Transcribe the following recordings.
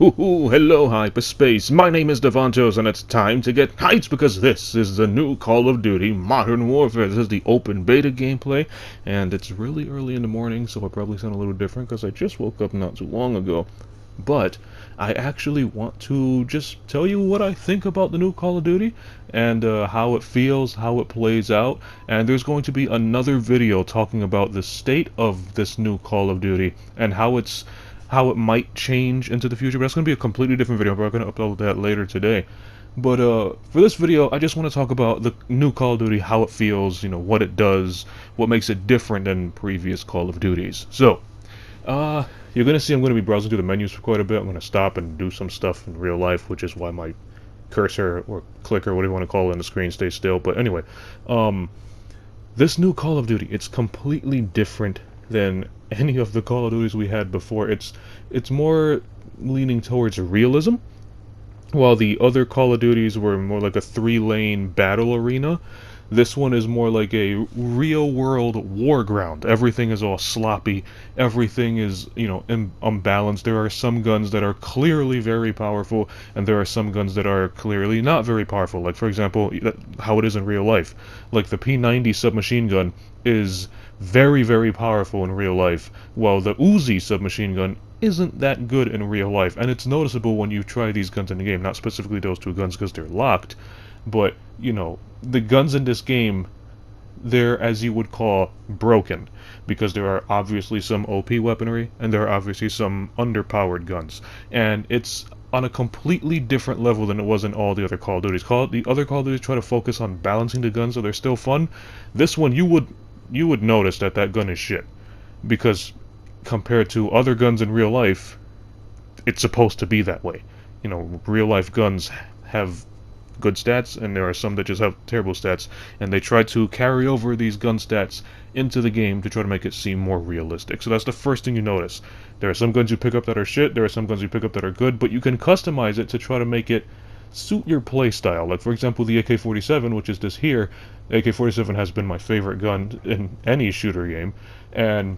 Hello, hyperspace. My name is Davontos, and it's time to get hyped because this is the new Call of Duty Modern Warfare. This is the open beta gameplay, and it's really early in the morning, so I probably sound a little different because I just woke up not too long ago. But I actually want to just tell you what I think about the new Call of Duty and how it feels, how it plays out. And there's going to be another video talking about the state of this new Call of Duty and how it might change into the future, but that's going to be a completely different video. I'm probably going to upload that later today. But for this video, I just want to talk about the new Call of Duty, how it feels, what it does, what makes it different than previous Call of Duties. So, you're going to see I'm going to be browsing through the menus for quite a bit. I'm going to stop and do some stuff in real life, which is why my cursor or clicker, whatever you want to call it, on the screen stays still. But anyway, this new Call of Duty, it's completely different than any of the Call of Duties we had before. It's more leaning towards realism, while the other Call of Duties were more like a 3-lane battle arena. This one is more like a real-world war ground. Everything is all sloppy. Everything is, unbalanced. There are some guns that are clearly very powerful, and there are some guns that are clearly not very powerful. Like, for example, how it is in real life. Like, the P90 submachine gun is very, very powerful in real life, while the Uzi submachine gun isn't that good in real life. And it's noticeable when you try these guns in the game. Not specifically those two guns because they're locked, but, the guns in this game, they're, as you would call, broken, because there are obviously some OP weaponry, and there are obviously some underpowered guns, and it's on a completely different level than it was in all the other Call of Duties. The other Call of Duties try to focus on balancing the guns so they're still fun. This one, you would notice that gun is shit, because compared to other guns in real life, it's supposed to be that way. Real life guns have good stats, and there are some that just have terrible stats, and they try to carry over these gun stats into the game to try to make it seem more realistic. So that's the first thing you notice. There are some guns you pick up that are shit, there are some guns you pick up that are good, but you can customize it to try to make it suit your playstyle. Like, for example, the AK-47, which is this here. The AK-47 has been my favorite gun in any shooter game, and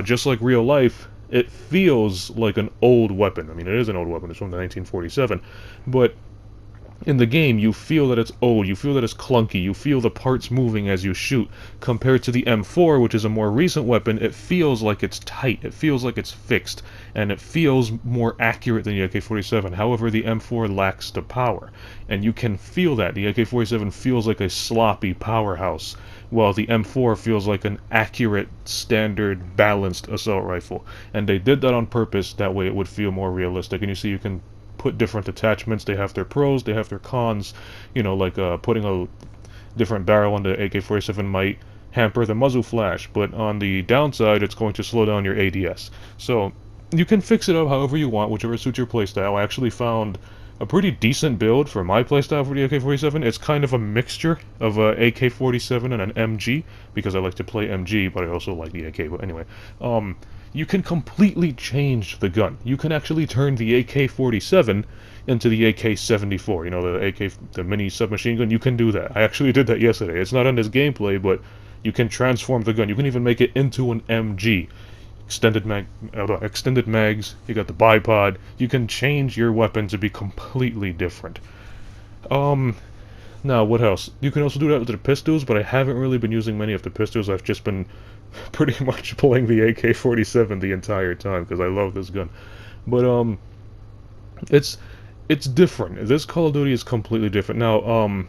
just like real life, it feels like an old weapon. I mean, it is an old weapon, it's from the 1947, but in the game, you feel that it's old, you feel that it's clunky, you feel the parts moving as you shoot. Compared to the M4, which is a more recent weapon, it feels like it's tight, it feels like it's fixed, and it feels more accurate than the AK-47. However, the M4 lacks the power, and you can feel that. The AK-47 feels like a sloppy powerhouse, while the M4 feels like an accurate, standard, balanced assault rifle. And they did that on purpose, that way it would feel more realistic. And you see you can put different attachments. They have their pros, they have their cons. Like putting a different barrel on the AK-47 might hamper the muzzle flash, but on the downside, it's going to slow down your ADS. So you can fix it up however you want, whichever suits your playstyle. I actually found a pretty decent build for my playstyle for the AK-47. It's kind of a mixture of a AK-47 and an MG, because I like to play MG, but I also like the AK. But anyway, you can completely change the gun. You can actually turn the AK-47 into the AK-74. The mini submachine gun. You can do that. I actually did that yesterday. It's not in this gameplay, but you can transform the gun. You can even make it into an MG. Extended mags. You got the bipod. You can change your weapon to be completely different. Now, what else? You can also do that with the pistols, but I haven't really been using many of the pistols. I've just been pretty much playing the AK-47 the entire time, because I love this gun. But, it's different. This Call of Duty is completely different. Now,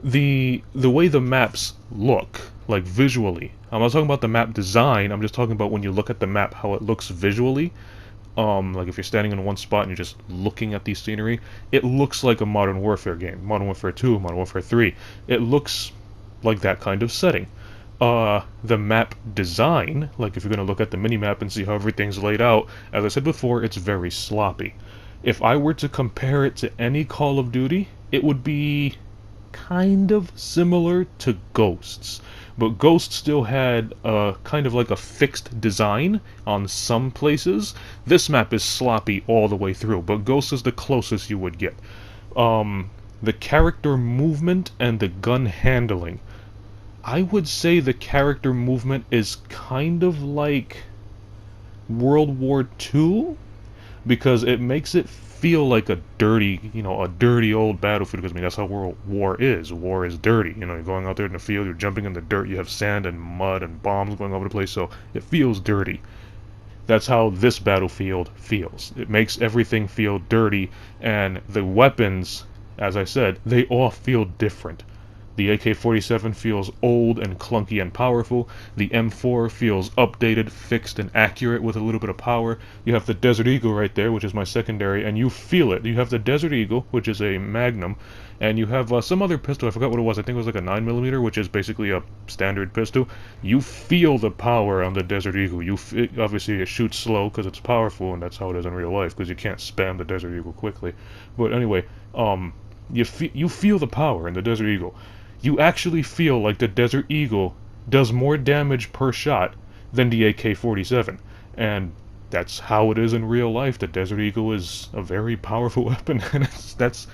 the way the maps look, like visually, I'm not talking about the map design, I'm just talking about when you look at the map, how it looks visually. Like if you're standing in one spot and you're just looking at the scenery, it looks like a Modern Warfare game. Modern Warfare 2, Modern Warfare 3. It looks like that kind of setting. The map design, like if you're going to look at the minimap and see how everything's laid out, as I said before, it's very sloppy. If I were to compare it to any Call of Duty, it would be kind of similar to Ghosts. But Ghost still had kind of like a fixed design on some places. This map is sloppy all the way through, but Ghost is the closest you would get. The character movement and the gun handling. I would say the character movement is kind of like World War II, because it makes it feel like a dirty, a dirty old battlefield. Because I mean, that's how World War is. War is dirty. You're going out there in the field, you're jumping in the dirt, you have sand and mud and bombs going over the place, so it feels dirty. That's how this battlefield feels. It makes everything feel dirty, and the weapons, as I said, they all feel different. The AK-47 feels old and clunky and powerful. The M4 feels updated, fixed, and accurate with a little bit of power. You have the Desert Eagle right there, which is my secondary, and you feel it. You have the Desert Eagle, which is a Magnum, and you have some other pistol. I forgot what it was. I think it was like a 9mm, which is basically a standard pistol. You feel the power on the Desert Eagle. Obviously, it shoots slow because it's powerful, and that's how it is in real life, because you can't spam the Desert Eagle quickly. But anyway, you feel the power in the Desert Eagle. You actually feel like the Desert Eagle does more damage per shot than the AK-47, and that's how it is in real life. The Desert Eagle is a very powerful weapon, and that's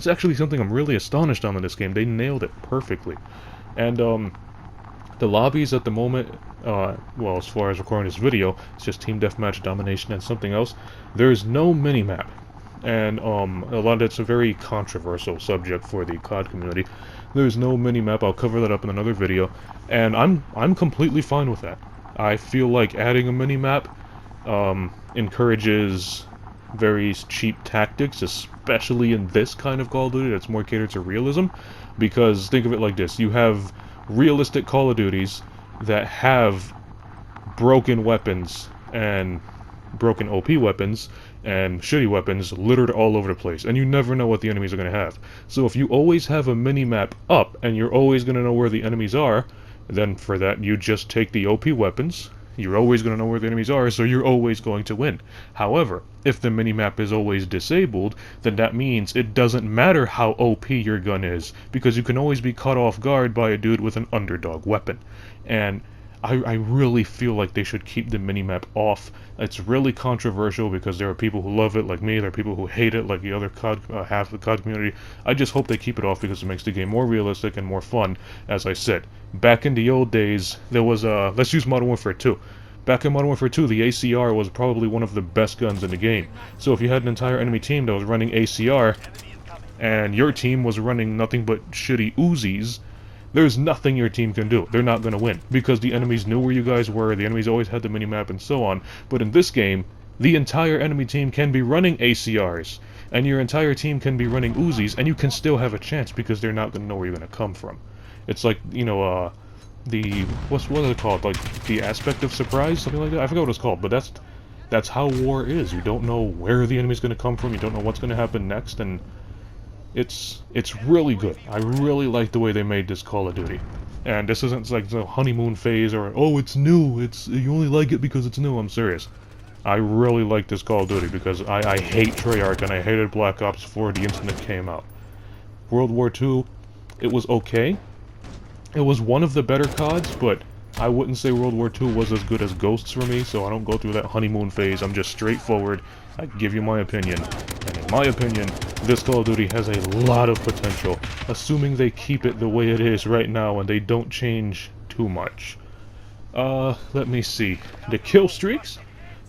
actually something I'm really astonished on in this game. They nailed it perfectly. And the lobbies at the moment, well, as far as recording this video, it's just Team Deathmatch, Domination, and something else. There's no minimap. And a lot of that's a very controversial subject for the COD community. There's no minimap. I'll cover that up in another video, and I'm completely fine with that. I feel like adding a minimap encourages very cheap tactics, especially in this kind of Call of Duty that's more catered to realism. Because think of it like this: you have realistic Call of Duties that have broken weapons and broken OP weapons and shitty weapons littered all over the place, and you never know what the enemies are going to have. So if you always have a mini-map up, and you're always going to know where the enemies are, then for that you just take the OP weapons. You're always going to know where the enemies are, so you're always going to win. However, if the mini-map is always disabled, then that means it doesn't matter how OP your gun is, because you can always be caught off guard by a dude with an underdog weapon. And I really feel like they should keep the minimap off. It's really controversial because there are people who love it like me, there are people who hate it like the other half of the COD community. I just hope they keep it off because it makes the game more realistic and more fun. As I said, back in the old days, there was let's use Modern Warfare 2. Back in Modern Warfare 2, the ACR was probably one of the best guns in the game. So if you had an entire enemy team that was running ACR, and your team was running nothing but shitty Uzis, there's nothing your team can do. They're not going to win, because the enemies knew where you guys were, the enemies always had the minimap and so on. But in this game, the entire enemy team can be running ACRs, and your entire team can be running Uzis, and you can still have a chance, because they're not going to know where you're going to come from. It's like, what is it called? Like, the aspect of surprise? Something like that? I forgot what it's called, but that's how war is. You don't know where the enemy's going to come from, you don't know what's going to happen next, and it's really good. I really like the way they made this Call of Duty. And this isn't like the honeymoon phase or, oh, it's new, you only like it because it's new. I'm serious. I really like this Call of Duty because I hate Treyarch, and I hated Black Ops 4 the instant it came out. World War II, it was okay. It was one of the better CODs, but I wouldn't say World War II was as good as Ghosts for me, so I don't go through that honeymoon phase. I'm just straightforward. I give you my opinion. And in my opinion, this Call of Duty has a lot of potential, assuming they keep it the way it is right now and they don't change too much. Let me see. The kill streaks?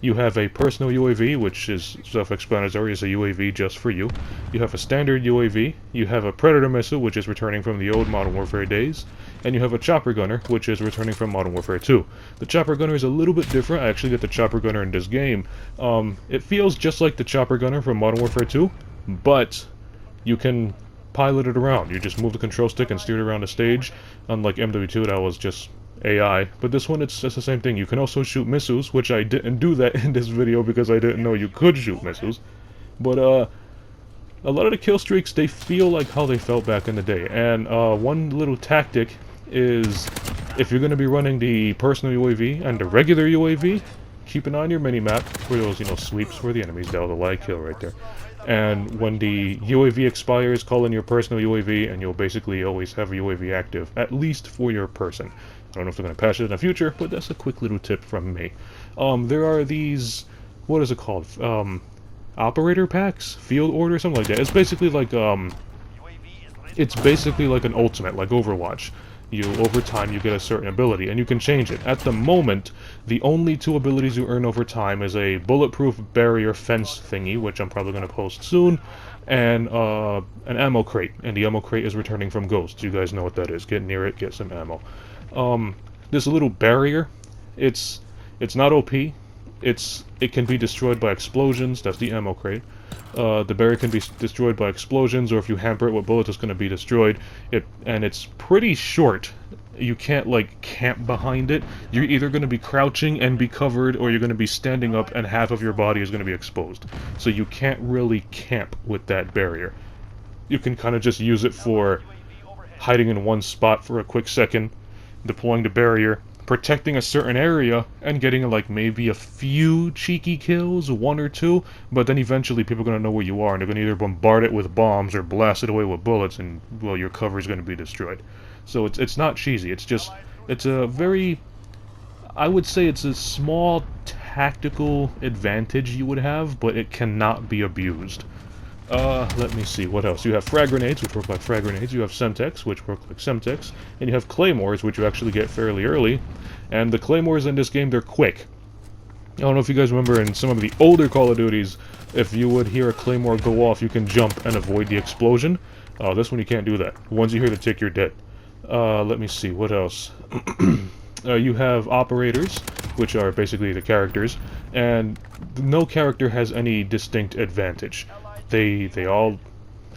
You have a personal UAV, which is self-explanatory, it's a UAV just for you. You have a standard UAV, you have a Predator missile, which is returning from the old Modern Warfare days, and you have a Chopper Gunner, which is returning from Modern Warfare 2. The Chopper Gunner is a little bit different. I actually get the Chopper Gunner in this game. It feels just like the Chopper Gunner from Modern Warfare 2, but you can pilot it around. You just move the control stick and steer it around the stage, unlike MW2 that was just AI. But this one, it's the same thing. You can also shoot missiles, which I didn't do that in this video because I didn't know you could shoot missiles. But a lot of the kill streaks, they feel like how they felt back in the day. And one little tactic is, if you're going to be running the personal UAV and the regular UAV, keep an eye on your minimap for those, sweeps where the enemies. That was a live kill right there. And when the UAV expires, call in your personal UAV, and you'll basically always have a UAV active, at least for your person. I don't know if they're going to patch it in the future, but that's a quick little tip from me. There are these, what is it called? Operator packs? Field order? Something like that. It's basically like, an ultimate, like Overwatch. over time you get a certain ability, and you can change it. At the moment, the only two abilities you earn over time is a bulletproof barrier fence thingy, which I'm probably going to post soon, and an ammo crate, and the ammo crate is returning from ghosts. You guys know what that is. Get near it, get some ammo. This little barrier, it's not OP. It can be destroyed by explosions. That's the ammo crate. The barrier can be destroyed by explosions, or if you hamper it with bullets, it's going to be destroyed. And it's pretty short. You can't, like, camp behind it. You're either going to be crouching and be covered, or you're going to be standing up and half of your body is going to be exposed. So you can't really camp with that barrier. You can kind of just use it for hiding in one spot for a quick second, deploying the barrier, protecting a certain area, and getting like maybe a few cheeky kills, 1 or 2, but then eventually people are going to know where you are, and they're going to either bombard it with bombs or blast it away with bullets, and, well, your cover is going to be destroyed. So it's not cheesy, it's a very, I would say it's a small tactical advantage you would have, but it cannot be abused. Let me see, what else? You have frag grenades, which work like frag grenades, you have semtex, which work like semtex, and you have claymores, which you actually get fairly early, and the claymores in this game, they're quick. I don't know if you guys remember in some of the older Call of Duties, if you would hear a claymore go off, you can jump and avoid the explosion. This one you can't do that. Once you hear the tick, you're dead. Let me see, what else? You have operators, which are basically the characters, and no character has any distinct advantage. They all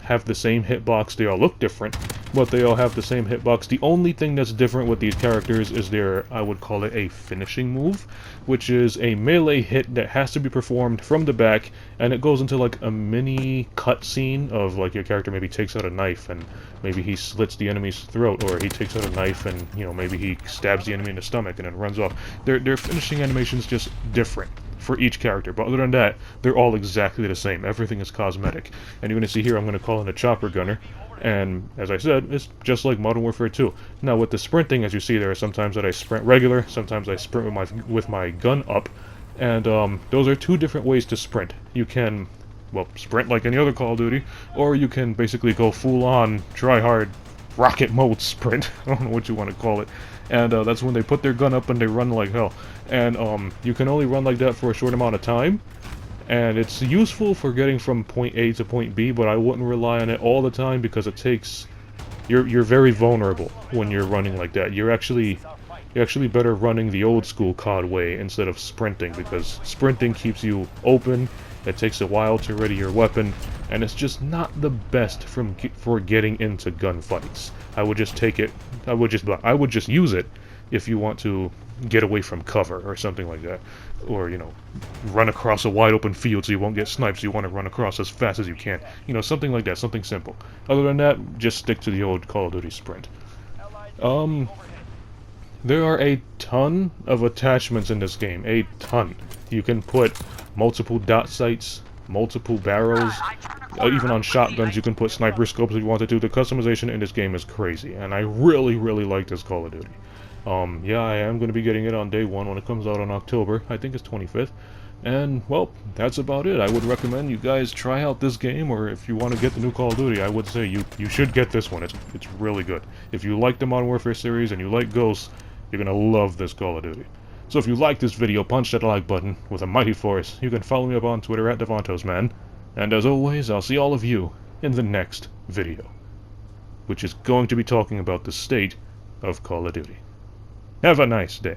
have the same hitbox, they all look different, but they all have the same hitbox. The only thing that's different with these characters is their, I would call it a finishing move, which is a melee hit that has to be performed from the back, and it goes into like a mini cutscene of like your character maybe takes out a knife and maybe he slits the enemy's throat, or he takes out a knife and, you know, maybe he stabs the enemy in the stomach and then runs off. Their finishing animation's just different for each character, but other than that, they're all exactly the same. Everything is cosmetic. And you're going to see here, I'm going to call in a chopper gunner, and as I said, it's just like Modern Warfare 2. Now with the sprinting, as you see, there are sometimes that I sprint regular, sometimes I sprint with my gun up, and those are two different ways to sprint. You can, well, sprint like any other Call of Duty, or you can basically go full-on, try-hard, rocket mode sprint. I don't know what you want to call it. And that's when they put their gun up and they run like hell. And you can only run like that for a short amount of time. And it's useful for getting from point A to point B, but I wouldn't rely on it all the time because it takes... You're very vulnerable when you're running like that. You're actually better running the old school COD way instead of sprinting, because sprinting keeps you open, it takes a while to ready your weapon, and it's just not the best for getting into gunfights. I would just take it, I would just use it if you want to get away from cover or something like that. Or, you know, run across a wide open field so you won't get sniped, so you want to run across as fast as you can. You know, something like that, something simple. Other than that, just stick to the old Call of Duty sprint. There are a ton of attachments in this game, a ton. You can put multiple dot sights, multiple barrels, even on shotguns you can put sniper scopes if you wanted to. The customization in this game is crazy, and I really, really like this Call of Duty. Yeah, I am going to be getting it on day 1 when it comes out on October, I think it's 25th. And, well, that's about it. I would recommend you guys try out this game, or if you want to get the new Call of Duty, I would say you should get this one. It's really good. If you like the Modern Warfare series and you like Ghosts, you're going to love this Call of Duty. So if you like this video, punch that like button with a mighty force. You can follow me up on Twitter at DavontosMan. And as always, I'll see all of you in the next video, which is going to be talking about the state of Call of Duty. Have a nice day.